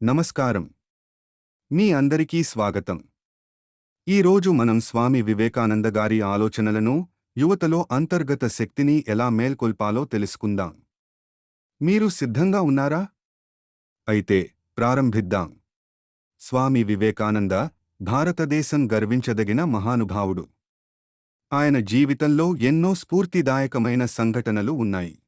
నమస్కారం. మీ అందరికీ స్వాగతం. ఈరోజు మనం స్వామి వివేకానంద గారి ఆలోచనలను, యువతలో అంతర్గత శక్తిని ఎలా మేల్కొల్పాలో తెలుసుకుందాం. మీరు సిద్ధంగా ఉన్నారా? అయితే ప్రారంభిద్దాం. స్వామి వివేకానంద భారతదేశం గర్వించదగిన మహానుభావుడు. ఆయన జీవితంలో ఎన్నో స్ఫూర్తిదాయకమైన సంఘటనలు ఉన్నాయి.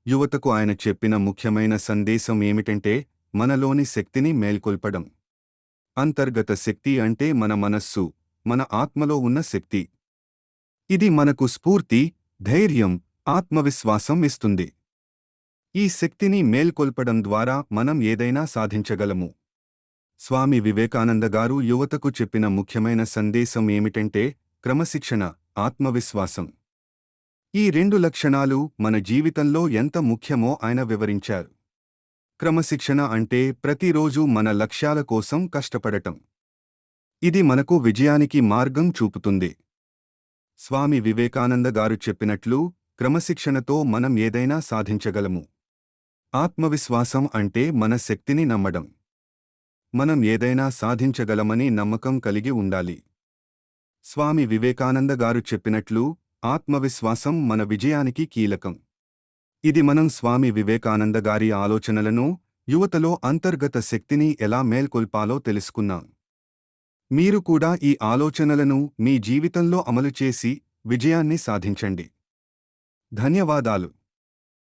యువతకు ఆయన చెప్పిన ముఖ్యమైన సందేశం ఏమిటంటే, మనలోని శక్తిని మేల్కొల్పడం. అంతర్గత శక్తి అంటే మన మనస్సు, మన ఆత్మలో ఉన్న శక్తి. ఇది మనకు స్ఫూర్తి, ధైర్యం, ఆత్మవిశ్వాసం ఇస్తుంది. ఈ శక్తిని మేల్కొల్పడం ద్వారా మనం ఏదైనా సాధించగలము. స్వామి వివేకానంద గారు యువతకు చెప్పిన ముఖ్యమైన సందేశం ఏమిటంటే, క్రమశిక్షణ, ఆత్మవిశ్వాసం. ఈ రెండు లక్షణాలు మన జీవితంలో ఎంత ముఖ్యమో ఆయన వివరించారు. క్రమశిక్షణ అంటే ప్రతిరోజూ మన లక్ష్యాల కోసం కష్టపడటం. ఇది మనకు విజయానికి మార్గం చూపుతుంది. స్వామి వివేకానంద గారు చెప్పినట్లు, క్రమశిక్షణతో మనం ఏదైనా సాధించగలము. ఆత్మవిశ్వాసం అంటే మన శక్తిని నమ్మడం. మనం ఏదైనా సాధించగలమని నమ్మకం కలిగి ఉండాలి. స్వామి వివేకానంద గారు చెప్పినట్లు, ఆత్మవిశ్వాసం మన విజయానికి కీలకం. ఇది మనం స్వామి వివేకానంద గారి ఆలోచనలను, యువతలో అంతర్గత శక్తిని ఎలా మేల్కొల్పాలో తెలుసుకున్నాం. మీరు కూడా ఈ ఆలోచనలను మీ జీవితంలో అమలు చేసి విజయాన్ని సాధించండి. ధన్యవాదాలు.